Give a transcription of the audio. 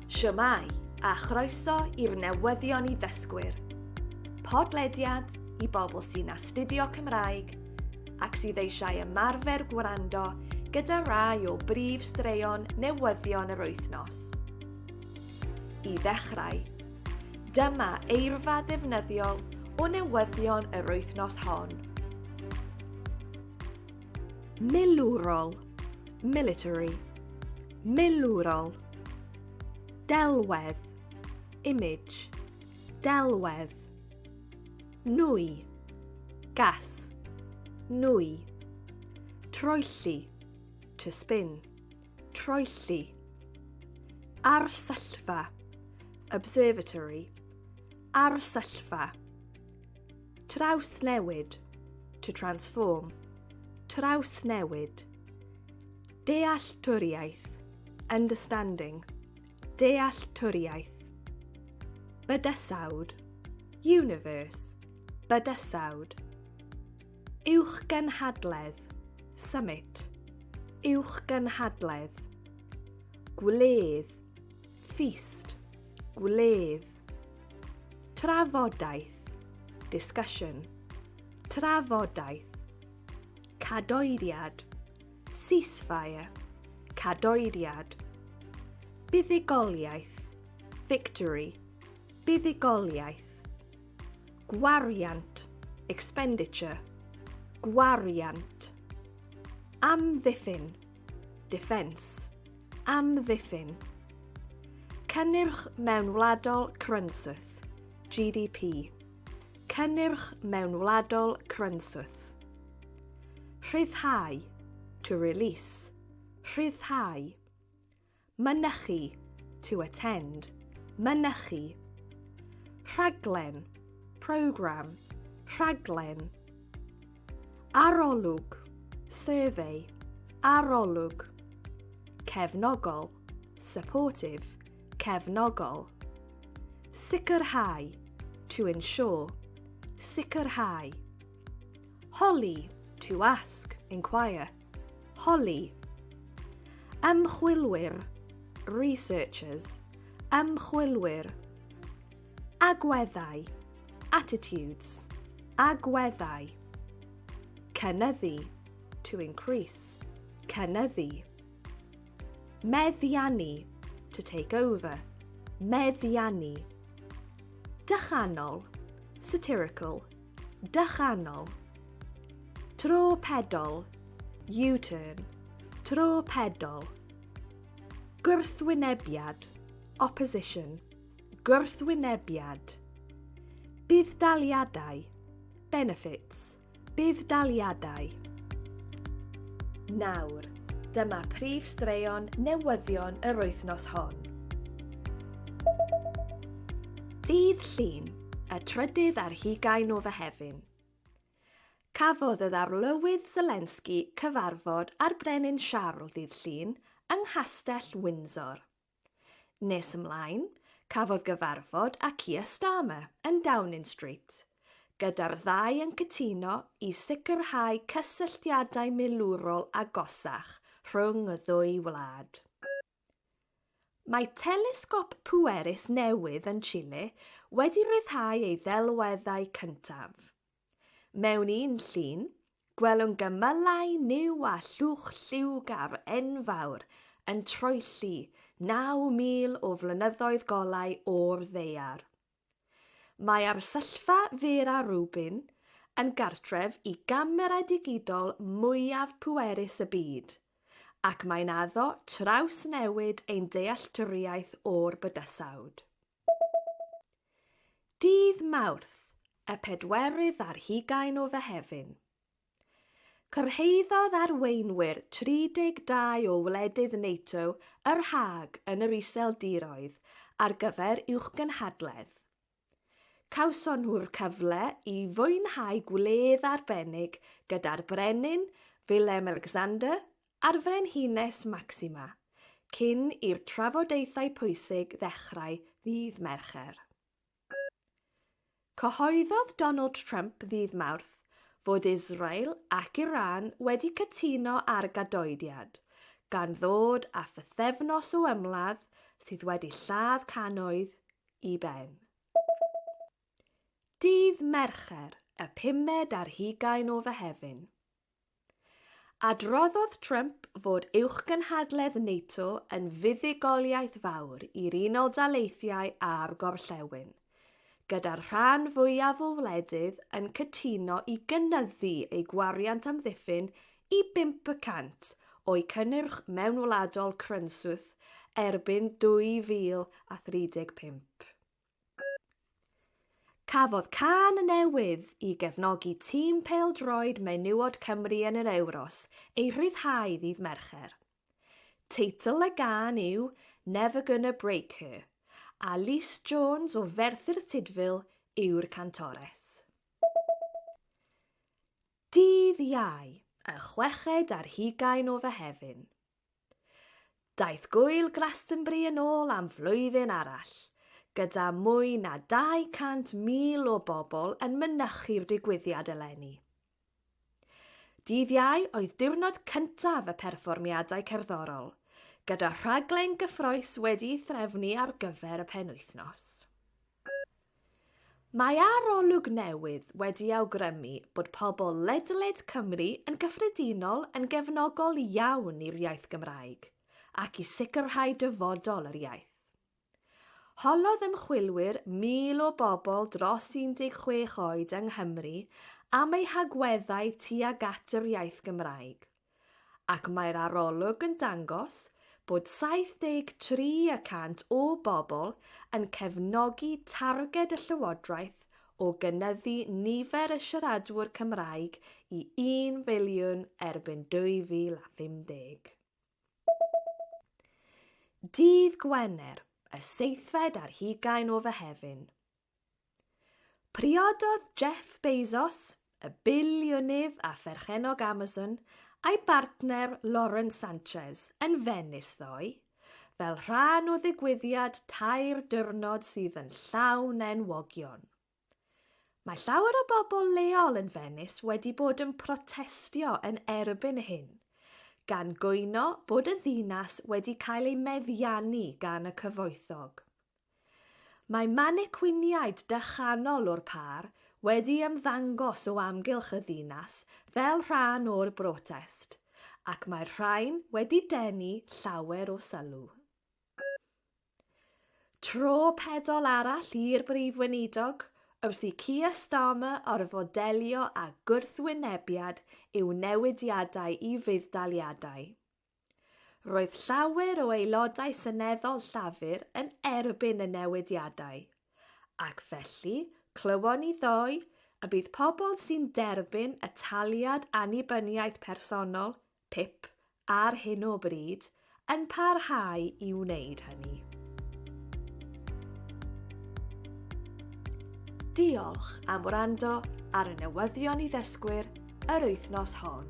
Siwmai a chroeso i'r Newyddion i ddysgwyr. Podlediad i bobl sy'n astudio Cymraeg ac sydd eisiau ymarfer gwrando gyda rai o brif straeon newyddion yr wythnos. I ddechrau, dyma eirfa ddefnyddiol o newyddion yr wythnos hon. Milwrol, military. Milwrol. Delwedd, image. Delwedd. Nwy, gas. Nwy. Troelli, to spin. Troelli. Arsyllfa, observatory. Arsyllfa. Trawsnewid, to transform. Trawsnewid. Dealltwriaeth, understanding. Dealltwriaeth. Bydysawd, universe. Bydysawd. Uwchgynhadledd, summit. Uwchgynhadledd. Gwledd, feast. Gwledd. Trafodaeth, discussion. Trafodaeth. Cadoediad, ceasefire. Cadoediad. Buddugoliaeth, victory. Buddugoliaeth. Gwariant, expenditure. Gwariant. Amddiffyn, defence. Amddiffyn. Cynnyrch Mewnwladol Crynswth, GDP. Cynnyrch Mewnwladol Crynswth. Rhyddhau, to release. Rhyddhau. Mynychu, to attend. Mynychu. Rhaglen, program. Rhaglen. Arolwg, survey. Arolwg. Cefnogol, supportive. Cefnogol. Sicrhau, to ensure. Sicrhau. Holi, to ask, inquire. Holi. Ymchwilwyr, researchers. Ymchwilwyr. Agweddau, attitudes. Agweddau. Cynyddu, to increase. Cynyddu. Meddiannu, to take over. Meddiannu. Dychanol, satirical. Dychanol. Trawpedol, U-turn. Trawpedol. Gwrthwynebiad, opposition. Gwrthwynebiad. Buddugoliaethau, benefits. Buddugoliaethau. Nawr, dyma prif straeon newyddion yr wythnos hon. Dydd Llun, y trydydd ar 20 o Mehefin. Cafodd y ddarlywydd Zelensky cyfarfod ar brenin Charles ddydd Llun yng Nghastell Windsor. Nes ymlaen, cafodd gyfarfod â Keir Starmer yn Downing Street, gyda'r ddau yn cytuno i sicrhau cysylltiadau milwrol agosach rhwng y ddwy wlad. Mae telesgop pwerus newydd yn Chile wedi rhyddhau ei ddelweddau cyntaf. Mewn un llun, gwelwn gymylau niw a llwch lliwgar enfawr yn troelli 9,000 o flynyddoedd golau o'r ddaear. Mae arsyllfa Vera Rubin yn gartref i gamera digidol mwyaf pwerus y byd, ac mae'n addo trawsnewid ein dealltwriaeth o'r bydysawd. Dydd Mawrth, y 4 ar 20 o Mehefin. Cyrhaeddodd arweinwyr 32 o wledydd NATO yr Hague yn yr Iseldiroedd ar gyfer uwchgynhadledd. Cawson nhw'r cyfle i fwynhau gwledd arbennig gyda'r brenin Willem Alexander a'r frenhines Maxima, cyn i'r trafodaethau pwysig ddechrau ddydd Mercher. Cyhoeddodd Donald Trump ddydd Mawrth fod Israel ac Iran wedi cytuno ar gadoediad, gan ddod â pythefnos o ymladd sydd wedi lladd cannoedd I ben. Dydd Mercher, y 5 ar 20 o Mehefin. Adroddodd Trump fod uwchgynhadledd NATO yn fuddugoliaeth fawr i'r Unol Daleithiau a'r Gorllewin, gyda'r rhan fwyaf o wledydd yn cytuno I gynyddu ei gwariant amddiffyn I 5% o'i cynnyrch Mewnwladol Crynswth erbyn 2035. Cafodd can newydd I gefnogi tîm pêl-droed Menywod Cymru yn yr Ewros ei rhyddhau ddydd Mercher. Teitl y gan yw Never Gonna Break Her, a Lys Jones o Ferthyr Tydfil yw'r cantores. Dydd Iau, y 6 ar 20 o Mehefin. Daeth gwyl Glastonbury yn ôl am flwyddyn arall, gyda mwy na 200,000 o bobl yn mynychu'r digwyddiad eleni. Dydd Iau oedd diwrnod cyntaf y perfformiadau cerddorol, gyda rhaglen gyffrous wedi'i threfnu ar gyfer y penwythnos. Mae arolwg newydd wedi awgrymu bod pobl ledled Cymru yn gyffredinol yn gefnogol iawn i'r iaith Gymraeg, ac I sicrhau dyfodol yr iaith. Holodd ymchwilwyr 1,000 o bobl dros 16 oed yng Nghymru am eu hagweddau tuag at yr iaith Gymraeg, ac mae'r arolwg yn dangos bod 73% o bobl yn cefnogi targed y Llywodraeth o gynyddu nifer y siaradwyr Cymraeg I 1 biliwn erbyn 2050. Dydd Gwener, y 7 ar 20 o Mehefin. Priododd Jeff Bezos, y biliwnydd a pherchenog Amazon, a'i bartner Lauren Sanchez yn Venice ddoe, fel rhan o ddigwyddiad 3 diwrnod sydd yn llawn enwogion. Mae llawer o bobl leol yn Venice wedi bod yn protestio yn erbyn hyn, gan gwyno bod y ddinas wedi cael ei meddiannu gan y cyfoethog. Mae mannequiniaid dychanol o'r par wedi ymddangos o amgylch y ddinas fel rhan o'r brotest, ac mae'r rhain wedi denu llawer o sylw. Tro pedol arall i'r brif weinidog, wrth I Keir Starmer orfodelio a gwrthwynebiad i'w newidiadau I fuddugoliaethau. Roedd llawer o aelodau seneddol llafur yn erbyn y newidiadau, ac felly clywon ni ddoe y bydd pobl sy'n derbyn y taliad annibyniaeth personol, PIP, ar hyn o bryd, yn parhau I wneud hynny. Diolch am wrando ar y Newyddion i Ddysgwyr yr wythnos hon.